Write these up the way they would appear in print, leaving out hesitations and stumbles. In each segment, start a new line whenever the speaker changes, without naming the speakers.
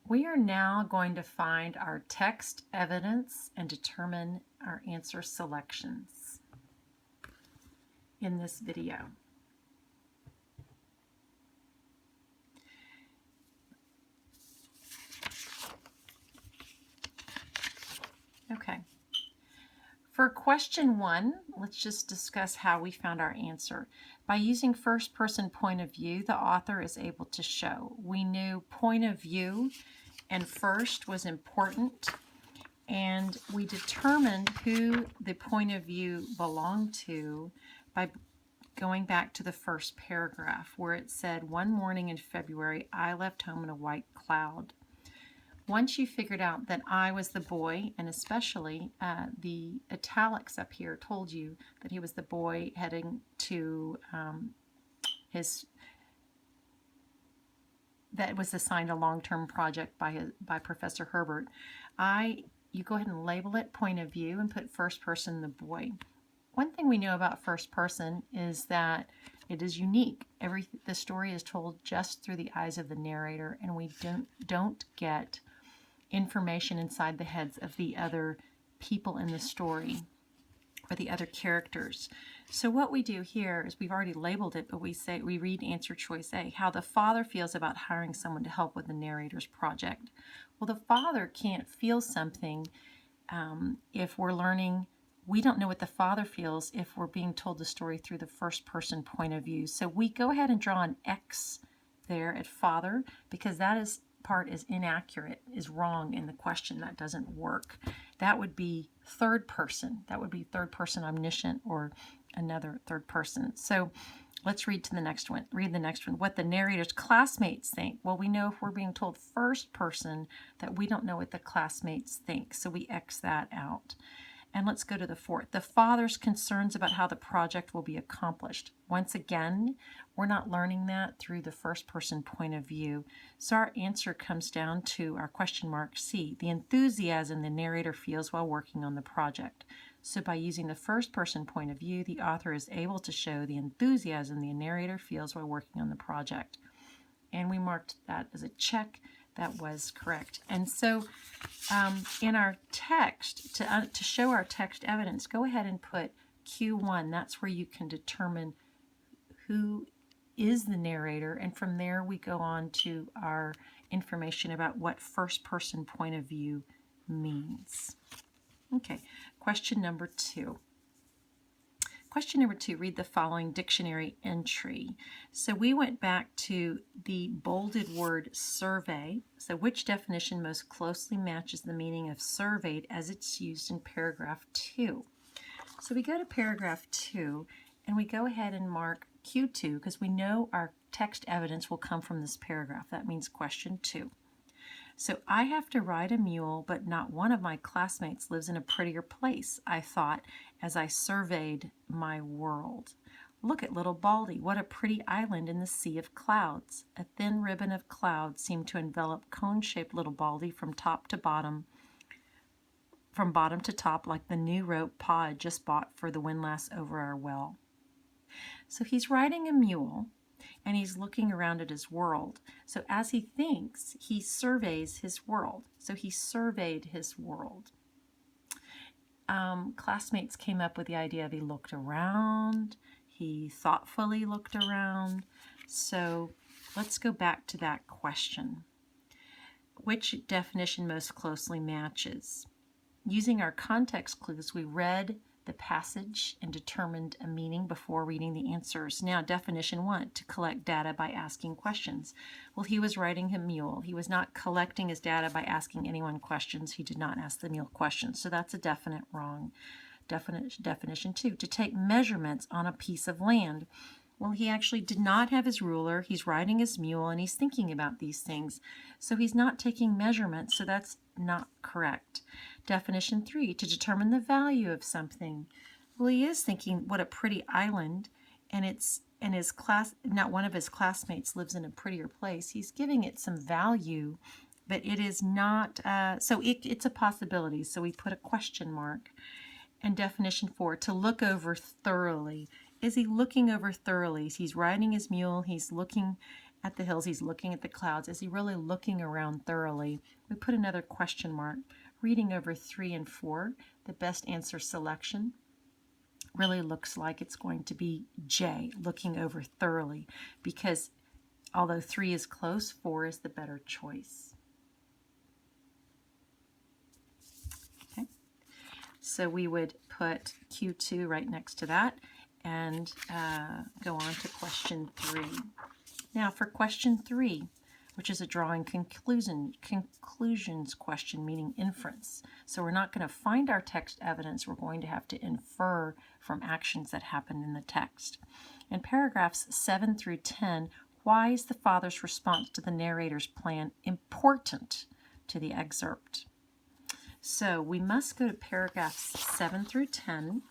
We are now going to find our text evidence and determine our answer selections in this video. Okay. For question 1, let's just discuss how we found our answer. By using first-person point of view, the author is able to show. We knew point of view and first was important, and we determined who the point of view belonged to by going back to the first paragraph where it said, "One morning in February, I left home in a white cloud." Once you figured out that I was the boy, and especially the italics up here told you that he was the boy heading to that was assigned a long-term project by Professor Herbert. You go ahead and label it point of view and put first person the boy. One thing we know about first person is that it is unique. The story is told just through the eyes of the narrator, and we don't get information inside the heads of the other people in the story or the other characters. So what we do here is we've already labeled it, but we read answer choice A, how the father feels about hiring someone to help with the narrator's project. Well, the father can't feel something if we're learning. We don't know what the father feels if we're being told the story through the first person point of view. So we go ahead and draw an X there at father because that part is inaccurate, is wrong in the question. That doesn't work. That would be third person. That would be third person omniscient or another third person. So let's read the next one. What the narrator's classmates think. Well, we know if we're being told first person that we don't know what the classmates think, so we X that out. And let's go to the fourth. The father's concerns about how the project will be accomplished. Once again, we're not learning that through the first person point of view. So our answer comes down to our question mark C, the enthusiasm the narrator feels while working on the project. So by using the first person point of view, the author is able to show the enthusiasm the narrator feels while working on the project. And we marked that as a check. That was correct. And so in our text, to show our text evidence, go ahead and put Q1. That's where you can determine who is the narrator, and from there we go on to our information about what first person point of view means. Okay, question number 2. Question number 2, read the following dictionary entry. So we went back to the bolded word survey. So which definition most closely matches the meaning of surveyed as it's used in paragraph 2? So we go to paragraph 2 and we go ahead and mark Q2 because we know our text evidence will come from this paragraph. That means question 2. So I have to ride a mule, but not one of my classmates lives in a prettier place, I thought as I surveyed my world. Look at little Baldy, what a pretty island in the sea of clouds. A thin ribbon of clouds seemed to envelop cone-shaped little Baldy from bottom to top like the new rope Pa had just bought for the windlass over our well. So he's riding a mule, and he's looking around at his world. So as he thinks, he surveys his world. So he surveyed his world. Classmates came up with the idea of he looked around, he thoughtfully looked around. So let's go back to that question. Which definition most closely matches? Using our context clues, we read the passage and determined a meaning before reading the answers. Now, definition 1, to collect data by asking questions. Well, he was riding a mule. He was not collecting his data by asking anyone questions. He did not ask the mule questions. So that's a definite wrong. Definition 2, to take measurements on a piece of land. Well, he actually did not have his ruler. He's riding his mule and he's thinking about these things. So he's not taking measurements, so that's not correct. Definition 3, to determine the value of something. Well, he is thinking, what a pretty island, and not one of his classmates lives in a prettier place. He's giving it some value, but it is not, so it's a possibility. So we put a question mark. And definition 4, to look over thoroughly. Is he looking over thoroughly? He's riding his mule, he's looking at the hills. He's looking at the clouds. Is he really looking around thoroughly? We put another question mark. Reading over 3 and 4, the best answer selection really looks like it's going to be J, looking over thoroughly, because although 3 is close, 4 is the better choice. Okay, so we would put Q2 right next to that and go on to question 3. Now for question 3, which is a drawing conclusions question, meaning inference. So we're not going to find our text evidence. We're going to have to infer from actions that happen in the text. In paragraphs 7 through 10, why is the father's response to the narrator's plan important to the excerpt? So we must go to paragraphs 7 through 10.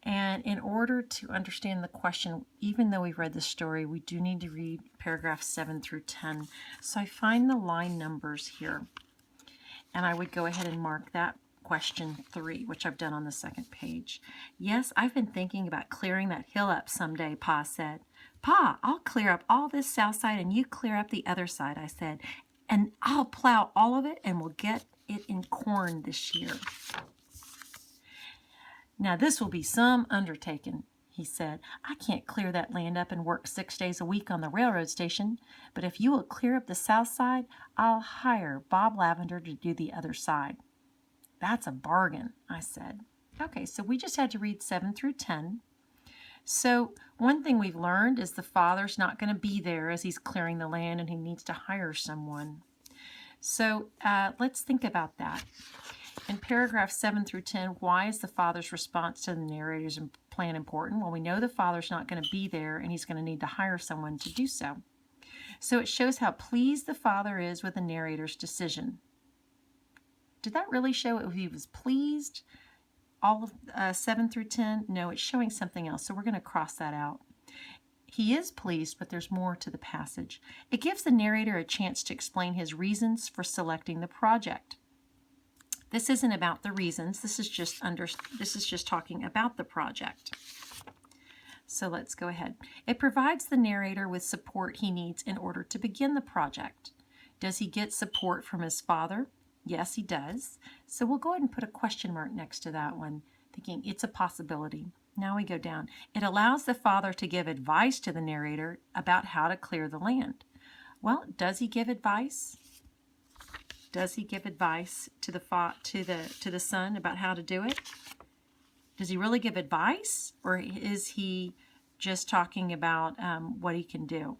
And in order to understand the question, even though we've read the story, we do need to read paragraphs 7 through 10. So I find the line numbers here. And I would go ahead and mark that question 3, which I've done on the second page. Yes, I've been thinking about clearing that hill up someday, Pa said. Pa, I'll clear up all this south side and you clear up the other side, I said. And I'll plow all of it and we'll get it in corn this year. Now this will be some undertaking, he said. I can't clear that land up and work 6 days a week on the railroad station, but if you will clear up the south side, I'll hire Bob Lavender to do the other side. That's a bargain, I said. Okay, so we just had to read 7 through 10. So one thing we've learned is the father's not going to be there as he's clearing the land and he needs to hire someone. So let's think about that. In paragraphs 7 through 10, why is the father's response to the narrator's plan important? Well, we know the father's not going to be there and he's going to need to hire someone to do so. So it shows how pleased the father is with the narrator's decision. Did that really show if he was pleased? All of 7 through 10? No, it's showing something else, so we're going to cross that out. He is pleased, but there's more to the passage. It gives the narrator a chance to explain his reasons for selecting the project. This isn't about the reasons. This is just talking about the project. So let's go ahead. It provides the narrator with support he needs in order to begin the project. Does he get support from his father? Yes, he does. So we'll go ahead and put a question mark next to that one, thinking it's a possibility. Now we go down. It allows the father to give advice to the narrator about how to clear the land. Well, does he give advice? Does he give advice to the son about how to do it? Does he really give advice, or is he just talking about what he can do?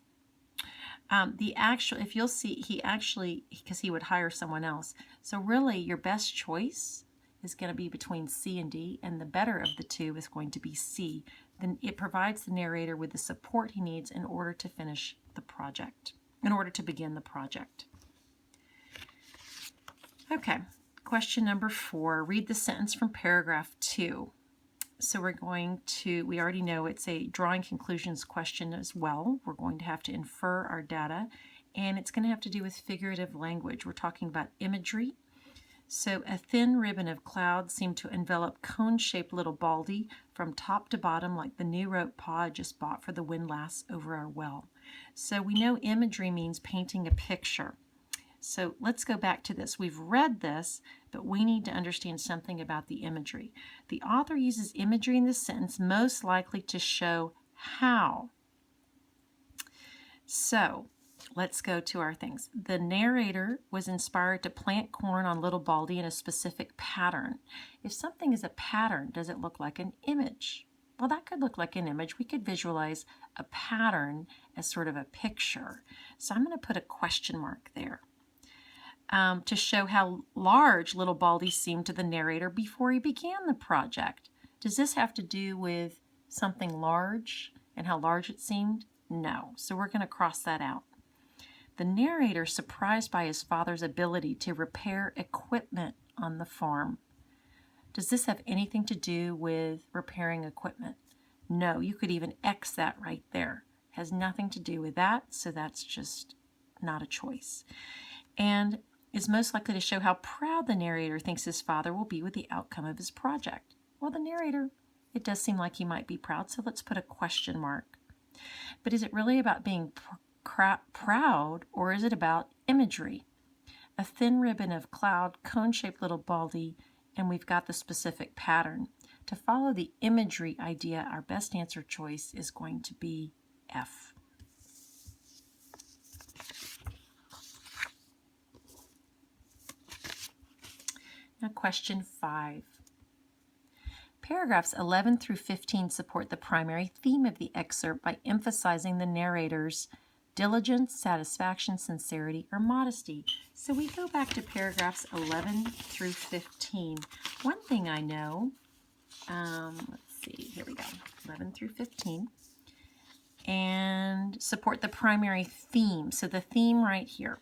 If you'll see, because he would hire someone else. So really, your best choice is going to be between C and D, and the better of the two is going to be C. Then it provides the narrator with the support he needs in order to finish the project, in order to begin the project. Okay, question number 4. Read the sentence from paragraph 2. So we already know it's a drawing conclusions question as well. We're going to have to infer our data, and it's going to have to do with figurative language. We're talking about imagery. So a thin ribbon of cloud seemed to envelop cone-shaped little Baldy from top to bottom like the new rope Pa I just bought for the windlass over our well. So we know imagery means painting a picture. So let's go back to this. We've read this, but we need to understand something about the imagery. The author uses imagery in this sentence most likely to show how. So let's go to our things. The narrator was inspired to plant corn on little Baldy in a specific pattern. If something is a pattern, does it look like an image? Well, that could look like an image. We could visualize a pattern as sort of a picture. So I'm going to put a question mark there. To show how large little Baldy seemed to the narrator before he began the project. Does this have to do with something large and how large it seemed? No. So we're going to cross that out. The narrator, surprised by his father's ability to repair equipment on the farm. Does this have anything to do with repairing equipment? No. You could even X that right there. Has nothing to do with that, so that's just not a choice. And is most likely to show how proud the narrator thinks his father will be with the outcome of his project. Well, the narrator, it does seem like he might be proud, so let's put a question mark. But is it really about being proud, or is it about imagery? A thin ribbon of cloud, cone-shaped little Baldy, and we've got the specific pattern. To follow the imagery idea, our best answer choice is going to be F. Now question 5. Paragraphs 11 through 15 support the primary theme of the excerpt by emphasizing the narrator's diligence, satisfaction, sincerity, or modesty. So we go back to paragraphs 11 through 15. One thing I know, let's see, here we go, 11 through 15, and support the primary theme. So the theme right here.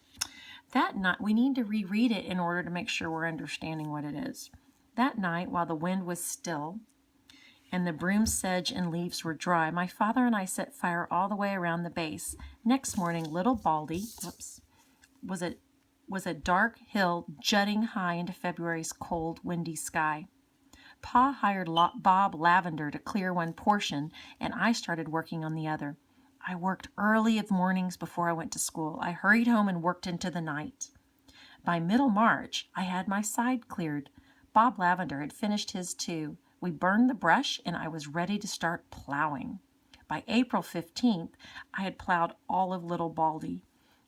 That night, we need to reread it in order to make sure we're understanding what it is. That night, while the wind was still and the broom sedge and leaves were dry, my father and I set fire all the way around the base. Next morning, little Baldy was a dark hill jutting high into February's cold, windy sky. Pa hired Bob Lavender to clear one portion, and I started working on the other. I worked early of mornings before I went to school. I hurried home and worked into the night. By middle March, I had my side cleared. Bob Lavender had finished his too. We burned the brush, and I was ready to start plowing. By April 15th, I had plowed all of little Baldy.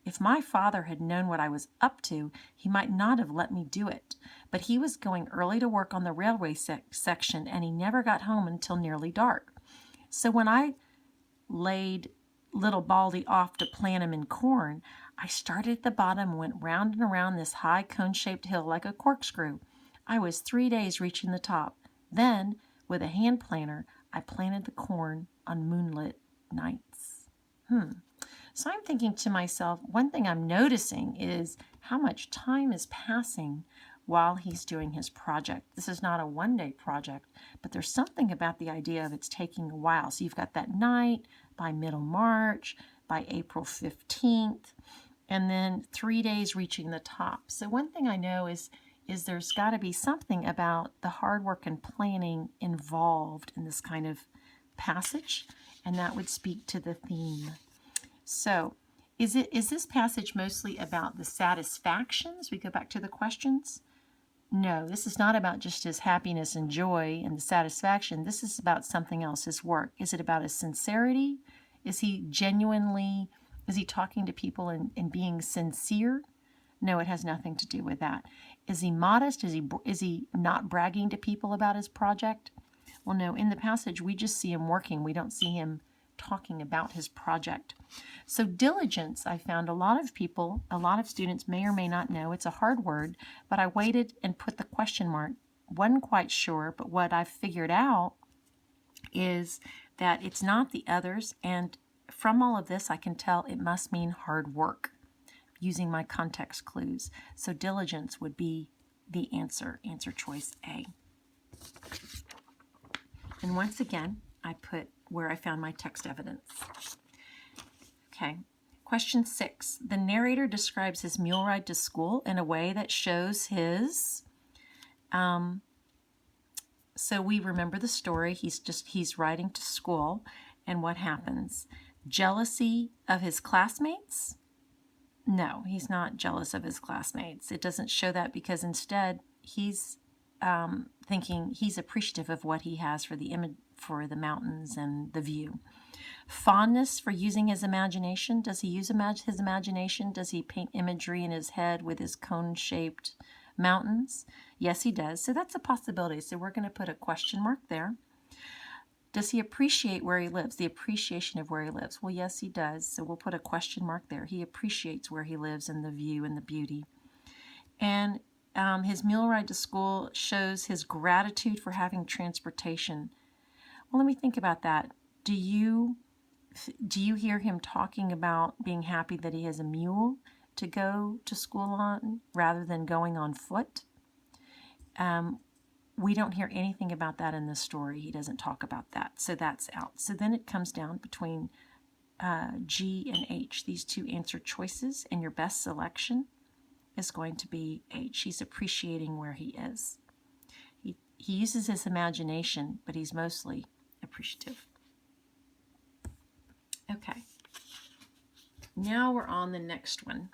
If my father had known what I was up to, he might not have let me do it. But he was going early to work on the railway section, and he never got home until nearly dark. So when I laid little Baldy off to plant him in corn, I started at the bottom and went round and around this high cone-shaped hill like a corkscrew. I was 3 days reaching the top. Then, with a hand planter, I planted the corn on moonlit nights. So I'm thinking to myself, one thing I'm noticing is how much time is passing while he's doing his project. This is not a one-day project, but there's something about the idea of it's taking a while. So you've got that night by middle March, by April 15th, and then 3 days reaching the top. So one thing I know is there's got to be something about the hard work and planning involved in this kind of passage, and that would speak to the theme. So is this passage mostly about the satisfactions? We go back to the questions. No, this is not about just his happiness and joy and the satisfaction. This is about something else, his work. Is it about his sincerity? Is he talking to people and being sincere? No, it has nothing to do with that. Is he modest? Is he not bragging to people about his project? Well, no, in the passage, we just see him working. We don't see him talking about his project. So diligence, I found a lot of students may or may not know. It's a hard word, but I waited and put the question mark. Wasn't quite sure, but what I figured out is that it's not the others, and from all of this, I can tell it must mean hard work, using my context clues. So diligence would be the answer choice A. And once again, I put where I found my text evidence. Okay, question 6. The narrator describes his mule ride to school in a way that shows his, so we remember the story. He's riding to school, and what happens? Jealousy of his classmates? No, he's not jealous of his classmates. It doesn't show that, because instead he's thinking he's appreciative of what he has for the mountains and the view. Fondness for using his imagination. Does he use his imagination? Does he paint imagery in his head with his cone-shaped mountains? Yes, he does. So that's a possibility. So we're going to put a question mark there. Does he appreciate where he lives? The appreciation of where he lives. Well, yes, he does. So we'll put a question mark there. He appreciates where he lives and the view and the beauty. And his mule ride to school shows his gratitude for having transportation. Well, let me think about that. Do you hear him talking about being happy that he has a mule to go to school on rather than going on foot? We don't hear anything about that in the story. He doesn't talk about that, so that's out. So then it comes down between G and H, these two answer choices, and your best selection is going to be H. He's appreciating where he is. He uses his imagination, but he's mostly appreciative. Okay. Now we're on the next one.